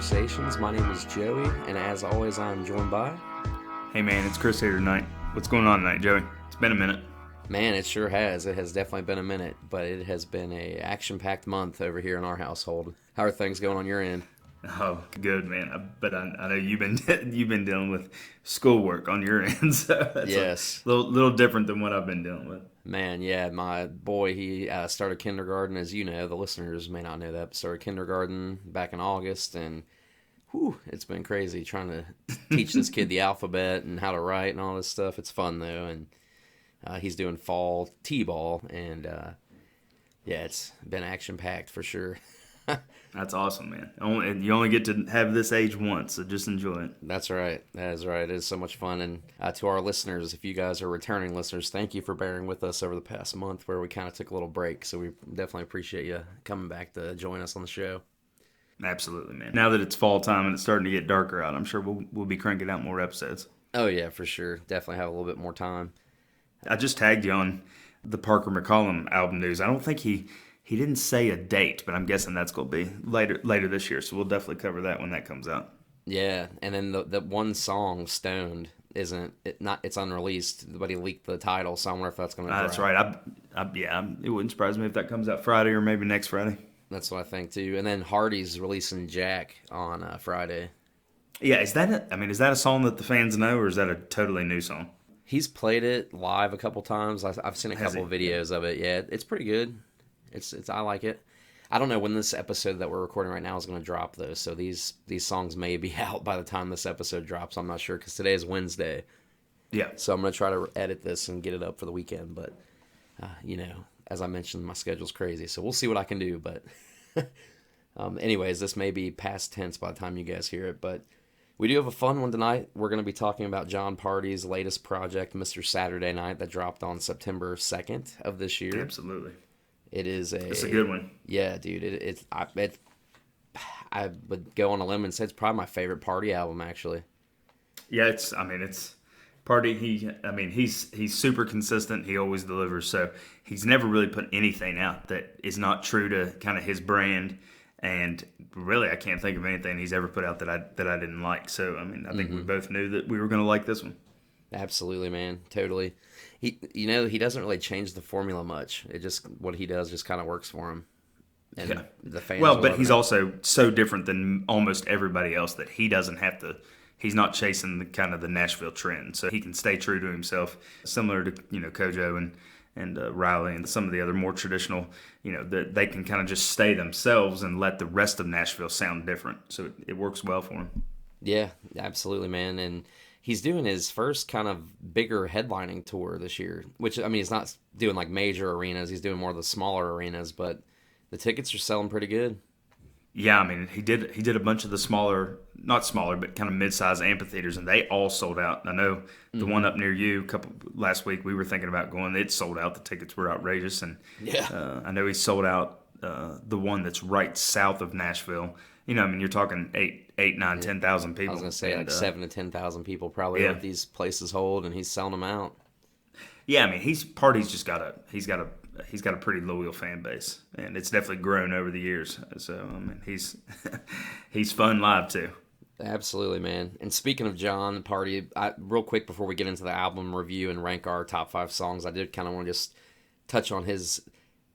Conversations. My name is Joey, and as always, I'm joined by... Hey man, it's Chris here tonight. What's going on tonight, Joey? It's been a minute. Man, it sure has. It has definitely been a minute, but it has been a action-packed month over here in our household. How are things going on your end? Oh, good man. But I know you've been you've been dealing with schoolwork on your end, so that's Yes. a little different than what I've been dealing with. Man, yeah, my boy, he started kindergarten, as you know. The listeners may not know that, but started kindergarten back in August, and whew, it's been crazy trying to teach this kid the alphabet and how to write and all this stuff. It's fun, though, and he's doing fall t-ball, and yeah, it's been action-packed for sure. That's awesome, man. You only get to have this age once, so just enjoy it. That's right. That is right. It is so much fun. And to our listeners, if you guys are returning listeners, thank you for bearing with us over the past month where we kind of took a little break. So we definitely appreciate you coming back to join us on the show. Absolutely, man. Now that it's fall time and it's starting to get darker out, I'm sure we'll be cranking out more episodes. Oh, yeah, for sure. Definitely have a little bit more time. I just tagged you on the Parker McCollum album news. I don't think he didn't say a date, but I'm guessing that's going to be later this year. So we'll definitely cover that when that comes out. Yeah, and then the one song, Stoned, it's unreleased, but he leaked the title, so I wonder if that's going to That's right. It wouldn't surprise me if that comes out Friday or maybe next Friday. That's what I think, too. And then Hardy's releasing Jack on Friday. Yeah, is that a song that the fans know, or is that a totally new song? He's played it live a couple times. I've seen a couple of videos of it. Yeah, it's pretty good. It's I like it. I don't know when this episode that we're recording right now is going to drop, though. So these songs may be out by the time this episode drops. I'm not sure because today is Wednesday. Yeah. So I'm going to try to edit this and get it up for the weekend. But, as I mentioned, my schedule's crazy. So we'll see what I can do. But anyways, this may be past tense by the time you guys hear it. But we do have a fun one tonight. We're going to be talking about Jon Pardi's latest project, Mr. Saturday Night, that dropped on September 2nd of this year. Absolutely. It's a good one. Yeah, dude. I would go on a limb and say it's probably my favorite Pardi album, actually. Yeah, it's Pardi. He's super consistent. He always delivers. So he's never really put anything out that is not true to kind of his brand. And really, I can't think of anything he's ever put out that I didn't like. So I think we both knew that we were going to like this one. Absolutely, man. Totally. He doesn't really change the formula much. It just what he does just kind of works for him. And yeah. The fans. Well, but he's also so different than almost everybody else that he doesn't have to. He's not chasing the Nashville trend, so he can stay true to himself. Similar to Kojo and Riley and some of the other more traditional, that they can kind of just stay themselves and let the rest of Nashville sound different. So it works well for him. Yeah, absolutely, man. And he's doing his first kind of bigger headlining tour this year, which, he's not doing like major arenas. He's doing more of the smaller arenas, but the tickets are selling pretty good. Yeah, he did a bunch of the smaller, not smaller, but kind of mid-sized amphitheaters, and they all sold out. I know the one up near you, last week, we were thinking about going. It sold out. The tickets were outrageous, and yeah, I know he sold out the one that's right south of Nashville. You're talking 8, 9, 10,000 people. I was gonna say like 7 to 10,000 people probably what these places hold, and he's selling them out. Yeah, Pardi's just got a pretty loyal fan base, and it's definitely grown over the years. So he's fun live too. Absolutely, man. And speaking of Jon Pardi, real quick before we get into the album review and rank our top 5 songs, I did kind of want to just touch on his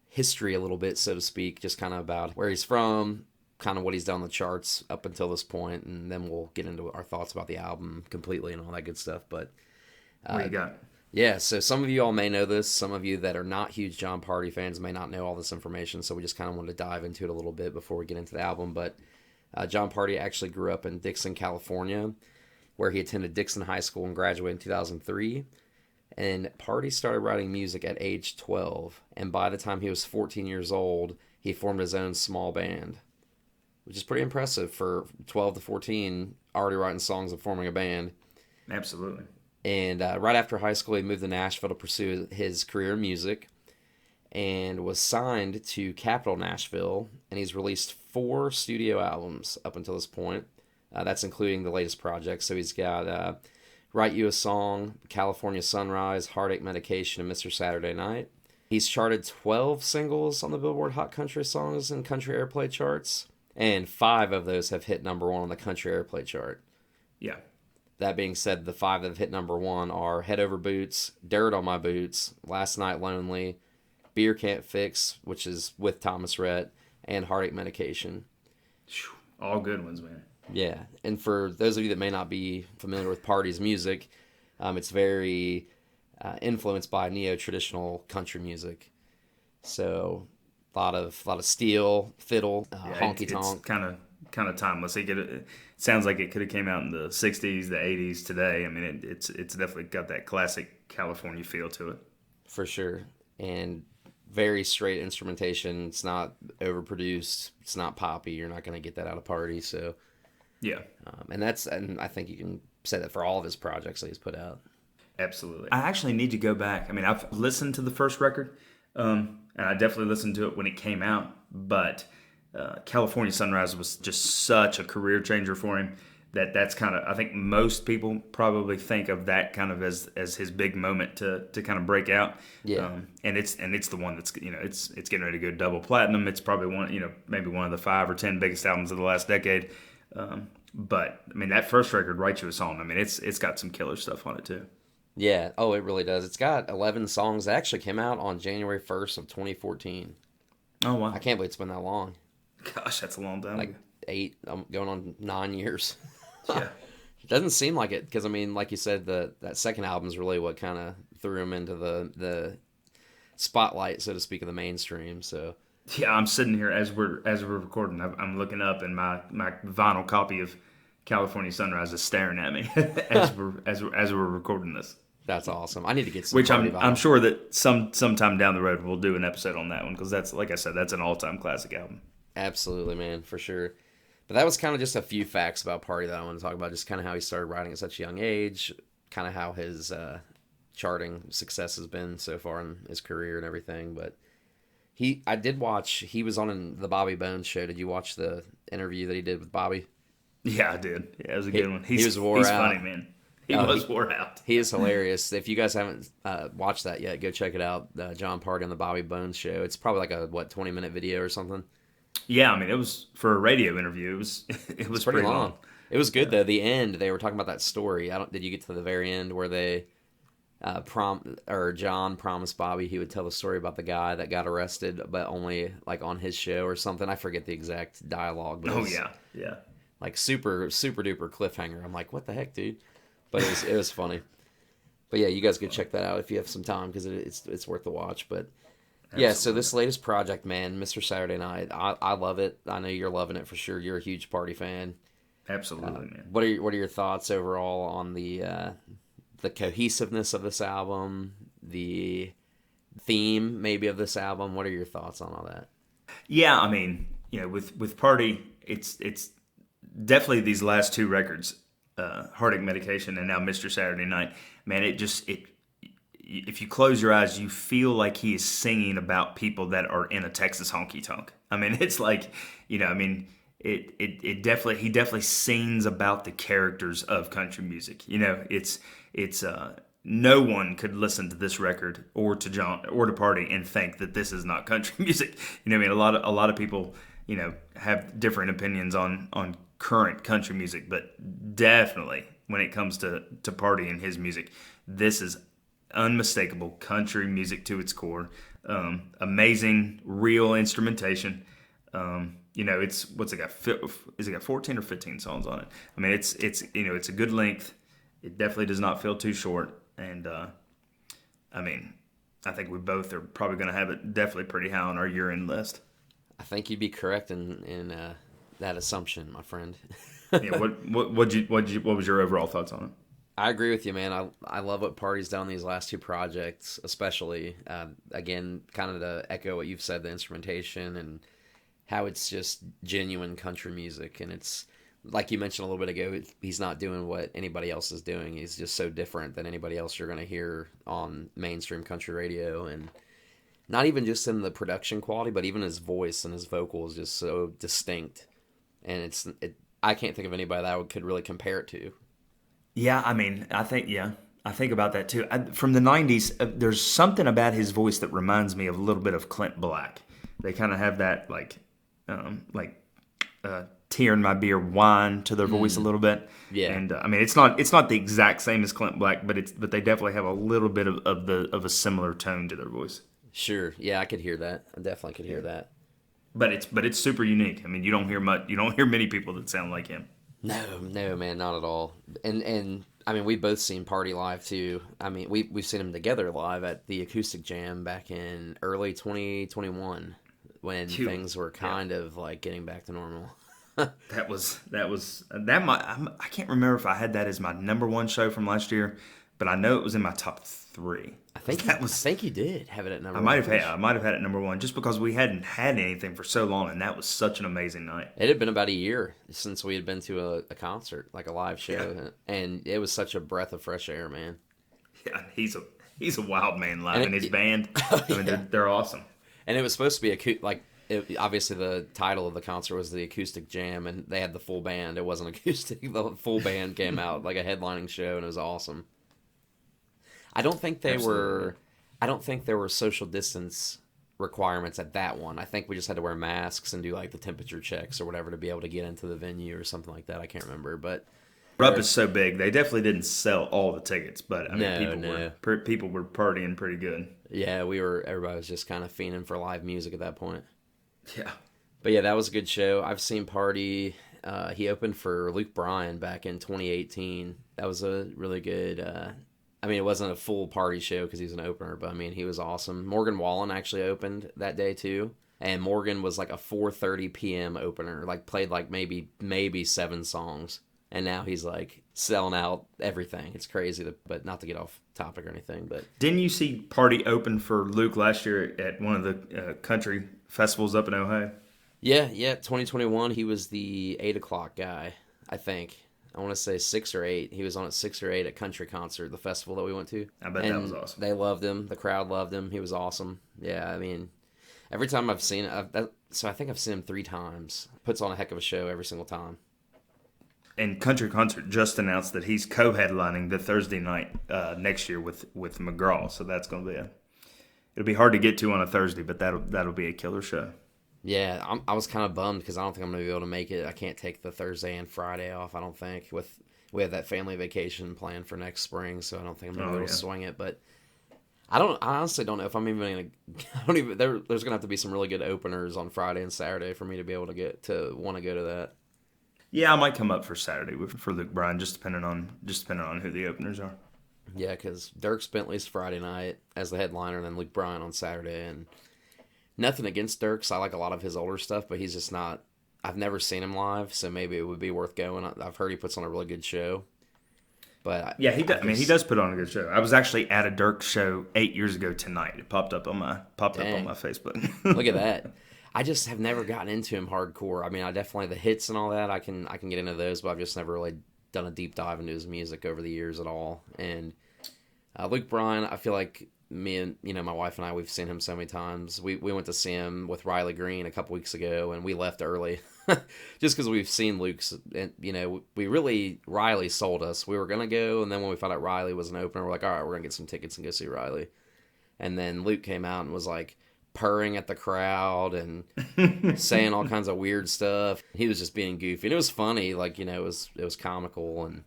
history a little bit, so to speak, just kind of about where he's from, kind of what he's done on the charts up until this point, and then we'll get into our thoughts about the album completely and all that good stuff. But what you got? Yeah, so some of you all may know this. Some of you that are not huge Jon Pardi fans may not know all this information, so we just kind of wanted to dive into it a little bit before we get into the album. But Jon Pardi actually grew up in Dixon, California, where he attended Dixon High School and graduated in 2003. And Pardi started writing music at age 12, and by the time he was 14 years old, he formed his own small band, which is pretty impressive for 12 to 14, already writing songs and forming a band. Absolutely. And right after high school, he moved to Nashville to pursue his career in music and was signed to Capitol Nashville, and he's released 4 studio albums up until this point. That's including the latest project. So he's got Write You a Song, California Sunrise, Heartache Medication, and Mr. Saturday Night. He's charted 12 singles on the Billboard Hot Country Songs and Country Airplay charts. And 5 of those have hit number 1 on the country airplay chart. Yeah. That being said, the 5 that have hit number 1 are Head Over Boots, Dirt on My Boots, Last Night Lonely, Beer Can't Fix, which is with Thomas Rhett, and Heartache Medication. All good ones, man. Yeah, and for those of you that may not be familiar with Pardi's music, it's very influenced by neo-traditional country music. So a lot of steel, fiddle, honky tonk. It's kind of timeless. It sounds like it could have came out in the '60s, the '80s, today. I mean, it's definitely got that classic California feel to it. For sure, and very straight instrumentation. It's not overproduced. It's not poppy. You're not going to get that out of Pardi. So yeah, and I think you can say that for all of his projects that he's put out. Absolutely. I actually need to go back. I mean, I've listened to the first record, and I definitely listened to it when it came out. But California Sunrise was just such a career changer for him that's kind of, I think most people probably think of that kind of as his big moment to kind of break out. Yeah. And it's the one that's, it's getting ready to go double platinum. It's probably one, maybe one of the 5 or 10 biggest albums of the last decade. But I mean, that first record, Write You a Song, I mean, it's got some killer stuff on it too. Yeah. Oh, it really does. It's got 11 songs that actually came out on January 1st of 2014. Oh, wow. I can't believe it's been that long. Gosh, that's a long time. Like 8, going on 9 years. Yeah. It doesn't seem like it because, I mean, like you said, that second album is really what kind of threw him into the spotlight, so to speak, of the mainstream. So yeah, I'm sitting here as we're recording. I'm looking up, and my vinyl copy of California Sunrise is staring at me as we're recording this. That's awesome. I need to get some. Which I'm sure that sometime down the road we'll do an episode on that one because that's, like I said, that's an all-time classic album. Absolutely, man, for sure. But that was kind of just a few facts about Pardi that I want to talk about. Just kind of how he started writing at such a young age, kind of how his charting success has been so far in his career and everything. But I did watch. He was on the Bobby Bones show. Did you watch the interview that he did with Bobby? Yeah, I did. Yeah, it was a good one. He was wore he's out. Funny, man. He was wore out. He is hilarious. If you guys haven't watched that yet, go check it out. Jon Pardi on the Bobby Bones show. It's probably like a 20-minute video or something. Yeah, I mean, it was for a radio interview. It was pretty long. It was good though. The end, they were talking about that story. Did you get to the very end where they John promised Bobby he would tell the story about the guy that got arrested, but only like on his show or something. I forget the exact dialogue. But yeah. Like super super duper cliffhanger. I'm like, what the heck, dude? But it was funny. But yeah, you guys go check that out if you have some time because it's worth the watch. But yeah, Absolutely. So this latest project, man, Mr. Saturday Night, I love it. I know you're loving it for sure. You're a huge Pardi fan. Absolutely, man. What are your thoughts overall on the cohesiveness of this album, the theme maybe of this album? What are your thoughts on all that? Yeah, I mean, with Pardi, it's definitely these last 2 records, Heartache Medication and now Mr. Saturday Night. Man, if you close your eyes, you feel like he is singing about people that are in a Texas honky tonk. I mean, it's like, he definitely sings about the characters of country music. It's no one could listen to this record or to Pardi and think that this is not country music. A lot of people, have different opinions on current country music, but definitely when it comes to Pardi and his music, this is unmistakable country music to its core. Amazing real instrumentation. It's what's it got? Is it got 14 or 15 songs on it? I mean, it's a good length. It definitely does not feel too short, and I think we both are probably going to have it definitely pretty high on our year-end list. I think you'd be correct in that assumption, my friend. Yeah. What was your overall thoughts on it? I agree with you, man. I love what Pardi's done these last 2 projects, especially. Again, kind of to echo what you've said, the instrumentation and how it's just genuine country music. And it's, like you mentioned a little bit ago, he's not doing what anybody else is doing. He's just so different than anybody else you're going to hear on mainstream country radio. And not even just in the production quality, but even his voice and his vocal is just so distinct. And I can't think of anybody that could really compare it to. Yeah, I mean, I think about that too. From the 90s, there's something about his voice that reminds me of a little bit of Clint Black. They kind of have that like tearing my beer whine to their voice a little bit. Yeah. And I mean, it's not the exact same as Clint Black, but they definitely have a little bit of a similar tone to their voice. Sure. Yeah, I could hear that. I definitely could hear that. But it's super unique. I mean, you don't hear many people that sound like him. No, man, not at all. And I mean, we've both seen Party live too. I mean, we've seen him together live at the Acoustic Jam back in early 2021 when things were kind of like getting back to normal. I can't remember if I had that as my number one show from last year, but I know it was in my top 3. I think you did have it at number I one. I might have had it number 1 just because we hadn't had anything for so long, and that was such an amazing night. It had been about a year since we had been to a concert, like a live show, and it was such a breath of fresh air, man. Yeah, he's a wild man live, and his band. I mean, they're awesome. And it was supposed to be obviously the title of the concert was the Acoustic Jam, and they had the full band. It wasn't acoustic; the full band came out like a headlining show, and it was awesome. I don't think there were social distance requirements at that one. I think we just had to wear masks and do like the temperature checks or whatever to be able to get into the venue or something like that. I can't remember, but Rupp is so big, they definitely didn't sell all the tickets, but I mean, people were partying pretty good. Yeah, everybody was just kind of fiending for live music at that point. Yeah. But yeah, that was a good show. I've seen Party. He opened for Luke Bryan back in 2018. That was a really good. I mean, it wasn't a full Party show because he was an opener, but I mean, he was awesome. Morgan Wallen actually opened that day too, and Morgan was like a 4:30 p.m. opener, like played like maybe 7 songs, and now he's like selling out everything. It's crazy, but not to get off topic or anything. But didn't you see Party open for Luke last year at one of the country festivals up in Ohio? Yeah, 2021. He was the 8 o'clock guy, I think. I want to say 6 or 8. He was on at 6 or 8 at Country Concert, the festival that we went to. I bet that was awesome. They loved him. The crowd loved him. He was awesome. Yeah, I mean, every time I've seen so I think I've seen him 3 times. Puts on a heck of a show every single time. And Country Concert just announced that he's co-headlining the Thursday night next year with McGraw. So that's going to be it'll be hard to get to on a Thursday, but that'll be a killer show. Yeah, I was kind of bummed because I don't think I'm going to be able to make it. I can't take the Thursday and Friday off, I don't think. We have that family vacation planned for next spring, so I don't think I'm going to be able to swing it. But I honestly don't know if I'm even going to. There's going to have to be some really good openers on Friday and Saturday for me to be able to want to go to that. Yeah, I might come up for Saturday for Luke Bryan, just depending on who the openers are. Yeah, because Dierks Bentley's Friday night as the headliner, and then Luke Bryan on Saturday, and. Nothing against Dierks. I like a lot of his older stuff, but he's just not. I've never seen him live, so maybe it would be worth going. I've heard he puts on a really good show. But yeah, he does. I mean, he does put on a good show. I was actually at a Dierks show 8 years ago tonight. It popped up on my Facebook. Look at that. I just have never gotten into him hardcore. I mean, I definitely the hits and all that. I can get into those, but I've just never really done a deep dive into his music over the years at all. And Luke Bryan, I feel like. Me and my wife and I, we've seen him so many times. We went to see him with Riley Green a couple weeks ago, and we left early just because we've seen Luke's. And Riley sold us. We were gonna go, and then when we found out Riley was an opener, we're like, all right, we're gonna get some tickets and go see Riley. And then Luke came out and was like purring at the crowd and saying all kinds of weird stuff. He was just being goofy, and it was funny. Like it was comical, and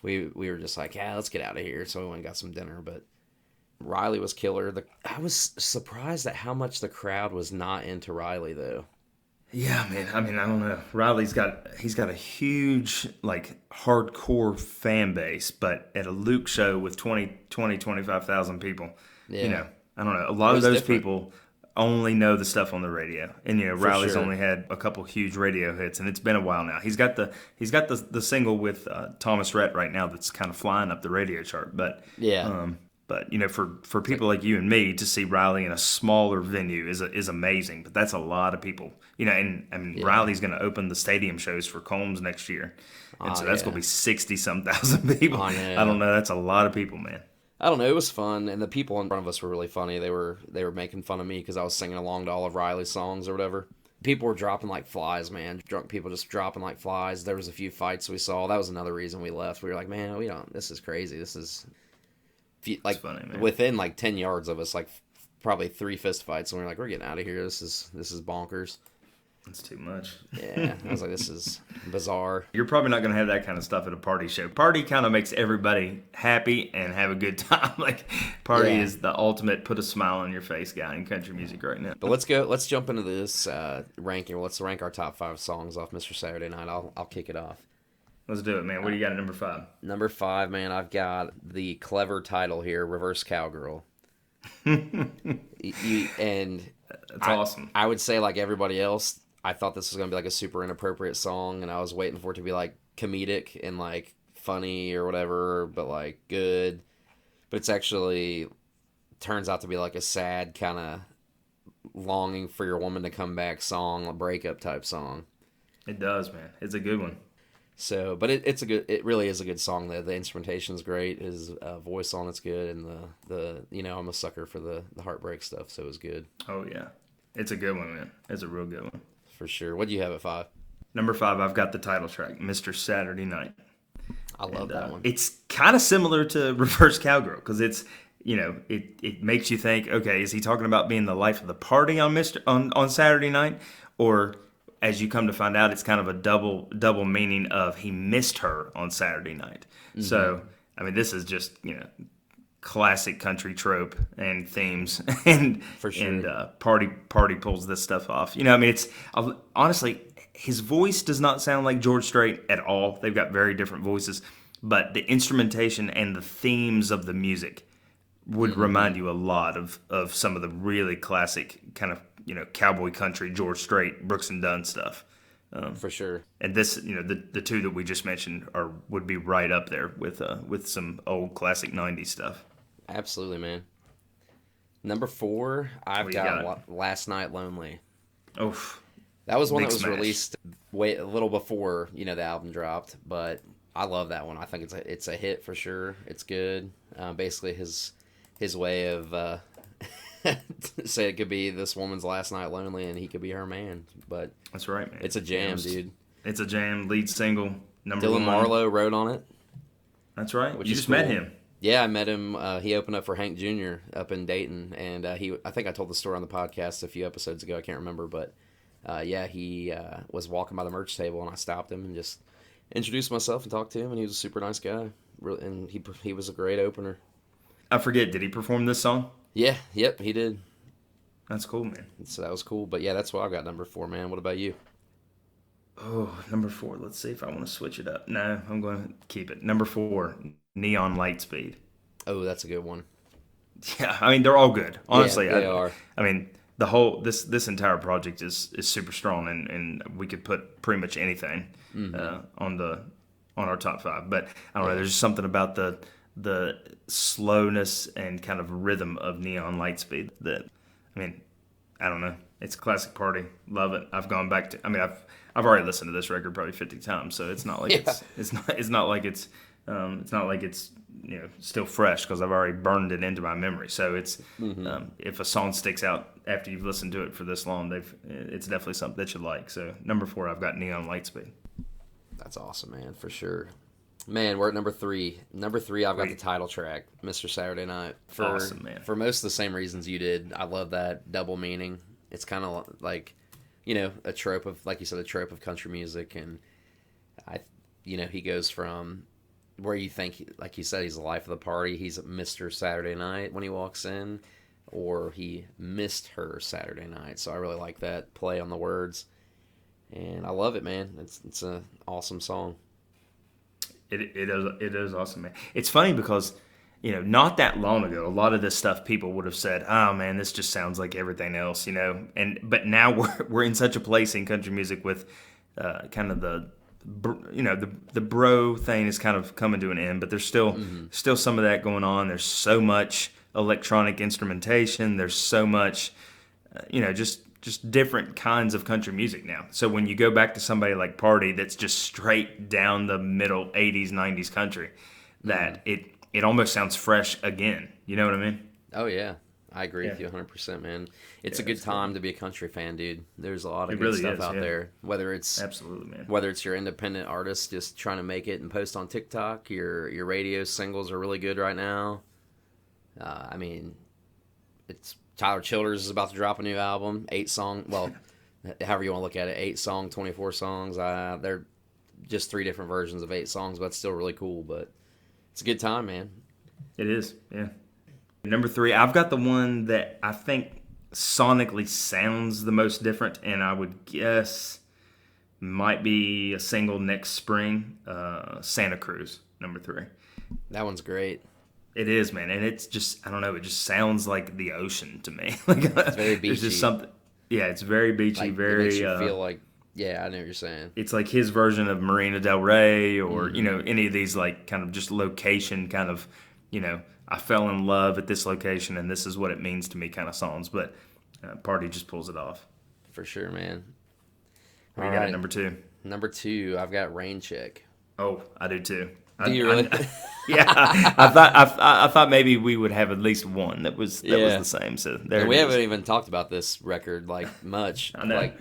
we were just like, yeah, let's get out of here. So we went and got some dinner, but. Riley was killer. I was surprised at how much the crowd was not into Riley, though. Yeah, man. I mean, I don't know. Riley's got a huge, like, hardcore fan base, but at a Luke show with 25,000 people, I don't know. A lot of those people only know the stuff on the radio. And, Riley's only had a couple huge radio hits, and it's been a while now. He's got the single with Thomas Rhett right now that's kind of flying up the radio chart, but yeah. But for people like you and me to see Riley in a smaller venue is amazing. But that's a lot of people, and Riley's going to open the stadium shows for Combs next year, and so that's going to be 60-some thousand people. I don't know. That's a lot of people, man. I don't know. It was fun, and the people in front of us were really funny. They were making fun of me because I was singing along to all of Riley's songs or whatever. People were dropping like flies, man. Drunk people just dropping like flies. There was a few fights we saw. That was another reason we left. We were like, man, this is crazy. This is. Like funny, within like 10 yards of us, like probably 3 fist fights, and we're like, we're getting out of here. This is bonkers. That's too much. Yeah, I was like, this is bizarre. You're probably not going to have that kind of stuff at a party show. Party kind of makes everybody happy and have a good time. Like, party Yeah. is the ultimate put a smile on your face guy in country music right now. But let's jump into this ranking. Let's rank our top 5 songs off Mr. Saturday Night. I'll kick it off. Let's do it, man. What do you got at number 5? Number 5, man, I've got the clever title here, Reverse Cowgirl. And That's awesome. I would say, like everybody else, I thought this was going to be like a super inappropriate song, and I was waiting for it to be like comedic and like funny or whatever, but like good. But it's actually turns out to be like a sad kind of longing for your woman to come back song, a breakup type song. It does, man. It's a good one. So, but it really is a good song. The instrumentation's great. His voice on it's good, and the I'm a sucker for the heartbreak stuff, so it was good. Oh, yeah. It's a good one, man. It's a real good one. For sure. What do you have at 5? Number 5, I've got the title track, Mr. Saturday Night. I love that one. It's kind of similar to Reverse Cowgirl because it's, it makes you think, okay, is he talking about being the life of the party on Saturday night? Or as you come to find out, it's kind of a double meaning of he missed her on Saturday night. Mm-hmm. So, I mean, this is just, classic country trope and themes and for sure. And party pulls this stuff off. It's honestly, his voice does not sound like George Strait at all. They've got very different voices, but the instrumentation and the themes of the music would remind you a lot of some of the really classic kind of cowboy country George Strait, Brooks and Dunn stuff. For sure. And this, the two that we just mentioned would be right up there with some old classic 90s stuff. Absolutely, man. Number 4, I've got Last Night Lonely. Oof. That was one that was smash. released a little before, the album dropped, but I love that one. I think it's a hit for sure. It's good. Basically his way of say it could be this woman's last night lonely and he could be her man. But that's right, man. It's a jam, dude. It's a jam. Lead single, number Dylan 1. Marlowe wrote on it. That's right. You just cool. met him. Yeah, I met him. He opened up for Hank Jr. up in Dayton, and I think I told the story on the podcast a few episodes ago. I can't remember, but he was walking by the merch table, and I stopped him and just introduced myself and talked to him, and he was a super nice guy. And he was a great opener. I forget, did he perform this song? Yeah, yep, he did. That's cool, man. So that was cool. But yeah, that's why I got number 4, man. What about you? Oh, number 4. Let's see if I want to switch it up. No, I'm going to keep it. Number 4, Neon Lightspeed. Oh, that's a good one. Yeah, I mean, they're all good. Honestly, yeah, they are. I mean, the whole this entire project is super strong, and we could put pretty much anything on our top 5. But I don't know. There's just something about the slowness and kind of rhythm of Neon Lightspeed that, I mean, I don't know. It's a classic party. Love it. I've gone back to. I mean, I've already listened to this record probably 50 times, so it's not like it's not like it's still fresh because I've already burned it into my memory. So it's if a song sticks out after you've listened to it for this long, it's definitely something that you like. So number 4, I've got Neon Lightspeed. That's awesome, man, for sure. Man, we're at number 3. Number 3, I've got the title track, Mr. Saturday Night. Awesome, man. For most of the same reasons you did. I love that double meaning. It's kind of like, a trope of, like you said, a trope of country music. And, he goes from where you think, like you said, he's the life of the party. He's Mr. Saturday Night when he walks in. Or he missed her Saturday night. So I really like that play on the words. And I love it, man. It's an awesome song. It is awesome, man. It's funny because, not that long ago, a lot of this stuff people would have said, "Oh man, this just sounds like everything else," but now we're in such a place in country music with kind of the bro thing is kind of coming to an end, but there's still some of that going on. There's so much electronic instrumentation. There's so much, just different kinds of country music now. So when you go back to somebody like Pardi that's just straight down the middle 80s, 90s country, that it almost sounds fresh again. You know what I mean? Oh, yeah. I agree with you 100%, man. It's a good time to be a country fan, dude. There's a lot of good stuff out there. Whether it's absolutely, man. Whether it's your independent artist just trying to make it and post on TikTok, your radio singles are really good right now. I mean, it's Tyler Childers is about to drop a new album, 8-song. Well, however you want to look at it, 8 song, 24 songs. They're just 3 different versions of 8 songs, but it's still really cool. But it's a good time, man. It is, yeah. Number 3, I've got the one that I think sonically sounds the most different, and I would guess might be a single next spring, Santa Cruz, number 3. That one's great. It is, man, and it's just, I don't know, it just sounds like the ocean to me. Like, It's very beachy. There's just something, yeah, it's very beachy, Like, very... it makes you feel like, yeah, I know what you're saying. It's like his version of Marina Del Rey or, any of these, like, kind of just location kind of, I fell in love at this location and this is what it means to me kind of songs. But Pardi just pulls it off. For sure, man. We got it, number 2. Number 2, I've got Rain Check. Oh, I do too. Do you really? Yeah, I thought maybe we would have at least one that was the same. So there. And we haven't even talked about this record like much. I know. Like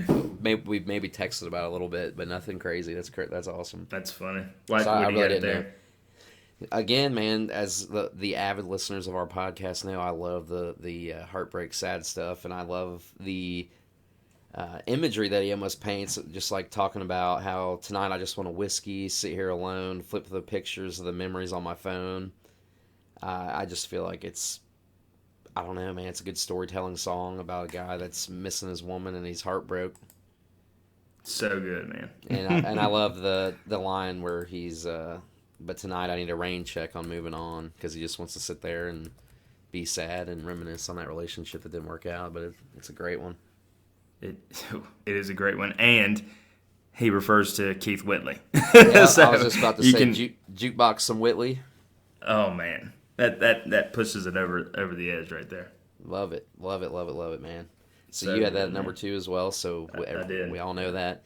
we've maybe texted about it a little bit, but nothing crazy. That's awesome. That's funny. Why So I would you really get it didn't there? know. Again, man, as the avid listeners of our podcast know, I love the heartbreak, sad stuff, and I love the imagery that he almost paints, just like talking about how tonight I just want a whiskey, sit here alone, flip the pictures of the memories on my phone. I just feel like I don't know, man, it's a good storytelling song about a guy that's missing his woman and he's heartbroken. So good, man. And I love the line where he's, but tonight I need a rain check on moving on, because he just wants to sit there and be sad and reminisce on that relationship that didn't work out, but it's a great one. It is a great one, and he refers to Keith Whitley. Yeah, So I was just about to say jukebox some Whitley. Oh man, that pushes it over the edge right there. Love it, man. So So you had that good, at number man. 2 as well. So I did. We all know that.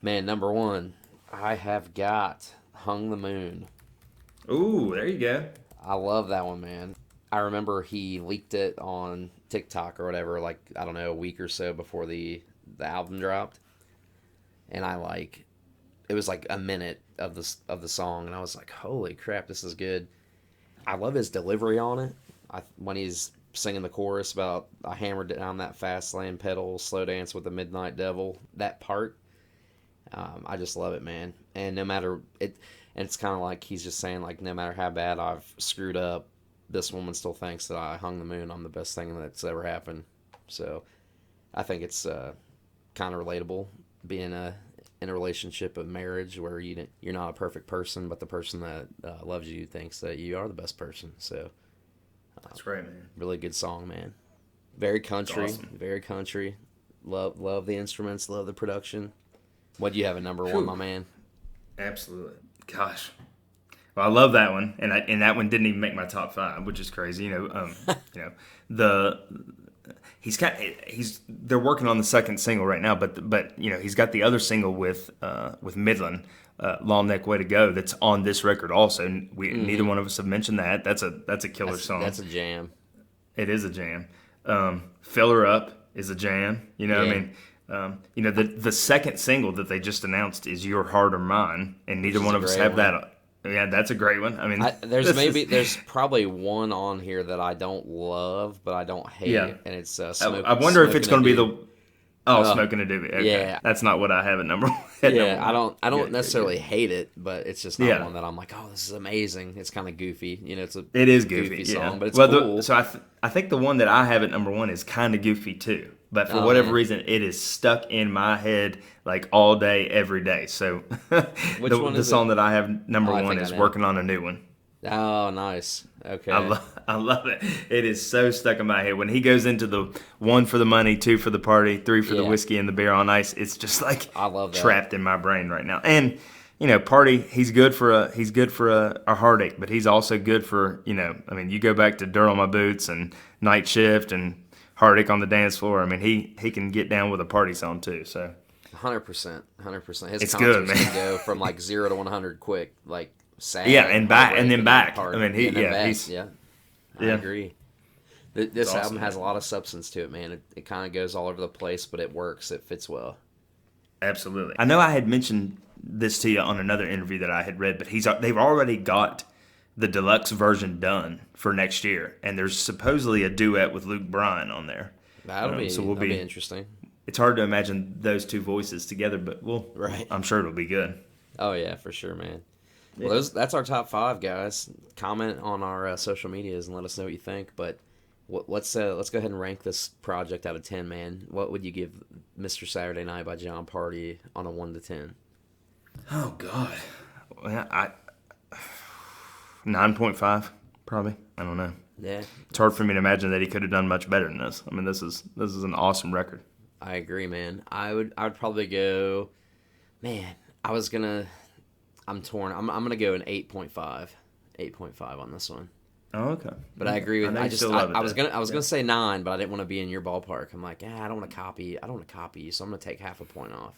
Man, number 1, I have got Hung the Moon. Ooh, there you go. I love that one, man. I remember he leaked it on TikTok or whatever, like, I don't know, a week or so before the album dropped. And it was like a minute of the song, and I was like, holy crap, this is good. I love his delivery on it. When he's singing the chorus about, I hammered down that fast lane pedal, slow dance with the midnight devil, that part, I just love it, man. And no matter, it's kind of like he's just saying, like, no matter how bad I've screwed up, this woman still thinks that I hung the moon on the best thing that's ever happened. So I think it's kind of relatable, being in a relationship of marriage where you're not a perfect person, but the person that loves you thinks that you are the best person. So That's great, man. really good song, man. Very country, awesome. very country. Love the instruments, love the production. What do you have at number 1, my man? Absolutely. Gosh. Well, I love that one, and that one didn't even make my top 5, which is crazy. They're working on the second single right now, but he's got the other single with Midland, Long Neck Way to Go, that's on this record also. Neither one of us have mentioned that. That's a killer song. That's a jam. It is a jam. Fill Her Up is a jam. The second single that they just announced is Your Heart or Mine, and neither one of us have that. Yeah, that's a great one. I mean, there's probably one on here that I don't love, but I don't hate, Yeah. and it's I wonder if it's going to be the Smoking a Doobie. Okay. Yeah. That's not what I have at number 1. Yeah, I don't necessarily hate it, but it's just not Yeah. one that I'm like, oh, this is amazing. It's kind of goofy, It is goofy, song, yeah. but it's cool. So I think the one that I have at number 1 is kind of goofy too, but for whatever reason, it is stuck in my head like all day, every day. So Which one the is song it? that I have number Oh, I 1 think I is know. Working on a New One. Oh, nice. Okay. I love it. It is so stuck in my head. When he goes into the 1 for the money, 2 for the party, 3 for the Yeah. whiskey and the beer on ice, it's just like I love that. trapped in my brain right now. And Party, he's good for a heartache, but he's also good for you go back to Dirt on My Boots and Night Shift and Heartache on the Dance Floor. I mean, he can get down with a party song too. So 100%. His It's concerts good, man. can go from like 0 to 100 quick, like sad. Yeah, and back, and then heartbreak, back. party, I mean, and then back. he's I yeah. agree. This awesome, album has a man. lot of substance to it, man. It kind of goes all over the place, but it works. It fits well. Absolutely. I know I had mentioned this to you on another interview that I had read, but they've already got the deluxe version done for next year, and there's supposedly a duet with Luke Bryan on there. That'll be so we'll be interesting. it's hard to imagine those two voices together, but Right. I'm sure it'll be good. Oh yeah, for sure, man. Well, Yeah. that's our top five, guys. Comment on our social medias and let us know what you think. But let's go ahead and rank this project out of 10, man. What would you give Mr. Saturday Night by Jon Pardi on a 1 to 10? Oh God. Well, 9.5 probably. I don't know. Yeah, It's hard for me to imagine that he could have done much better than this. I mean, this is an awesome record. I agree, man. I would probably go. Man, I was gonna. I'm torn. I'm gonna go an 8.5. 8.5 on this one. Oh, okay. But I agree with. know I you just. still I, love it I was then. gonna say 9, but I didn't want to be in your ballpark. I'm like, I don't want to copy. I don't want to copy you, so I'm gonna take half a point off.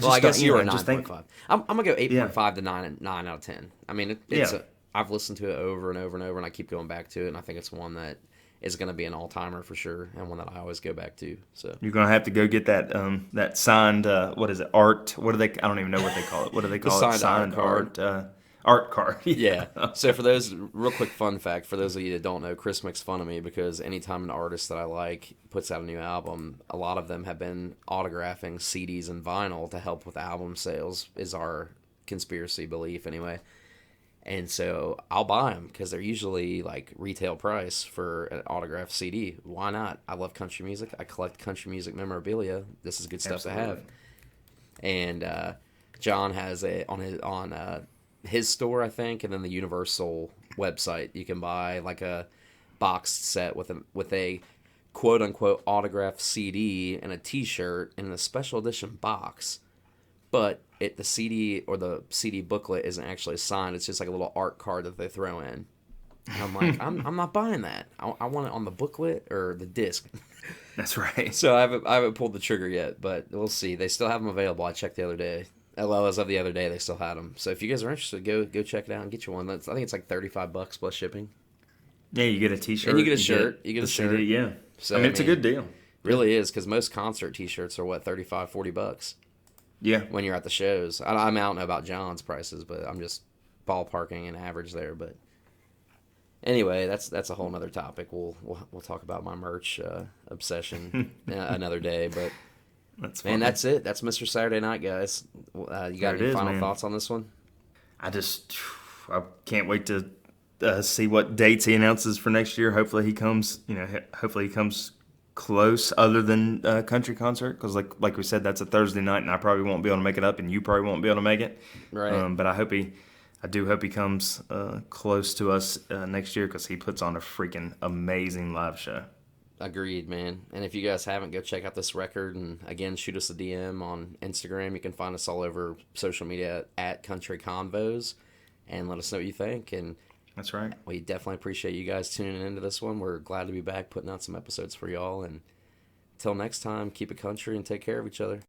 Well, I guess you were a 9.5. I'm gonna go 8.5 to 9 out of 10. I mean, it's. Yeah. I've listened to it over and over and over, and I keep going back to it, and I think it's one that is going to be an all timer for sure, and one that I always go back to. So You're gonna have to go get that signed. What is it? Art? What do they? I don't even know what they call it. What do they call it? signed art card. Art card. yeah. So for those, real quick fun fact for those of you that don't know, Chris makes fun of me because anytime an artist that I like puts out a new album, a lot of them have been autographing CDs and vinyl to help with album sales. Is our conspiracy belief anyway. And so I'll buy them because they're usually like retail price for an autographed CD. Why not? I love country music. I collect country music memorabilia. This is good stuff to have. And John has it on his store, I think, and then the Universal website. You can buy like a boxed set with a quote unquote autographed CD and a T-shirt in a special edition box. But the CD or the CD booklet isn't actually signed. It's just like a little art card that they throw in. And I'm like, I'm not buying that. I want it on the booklet or the disc. That's right. So I haven't pulled the trigger yet, but we'll see. They still have them available. I checked the other day. Well, as of the other day, they still had them. So if you guys are interested, go check it out and get you one. I think it's like $35 plus shipping. Yeah, you get a T-shirt. And you get a shirt. You get a shirt. CD, yeah. So, I mean, it's a good deal. Really is, because most concert T-shirts are what, $35-$40 Yeah. when you're at the shows. I don't know about John's prices, but I'm just ballparking an average there. But anyway, that's a whole other topic. We'll talk about my merch obsession another day. But That's man, funny. that's it. That's Mr. Saturday Night, guys. You got There it any is, final man. thoughts on this one? I can't wait to see what dates he announces for next year. Hopefully he comes. Hopefully he comes close, other than country concert, because like we said, that's a Thursday night, and I probably won't be able to make it up, and you probably won't be able to make it. Right. But I do hope he comes close to us next year, because he puts on a freaking amazing live show. Agreed, man. And if you guys haven't, go check out this record. And again, shoot us a DM on Instagram. You can find us all over social media at Country Convos, and let us know what you think. And That's right. we definitely appreciate you guys tuning into this one. We're glad to be back putting out some episodes for y'all. And until next time, keep it country and take care of each other.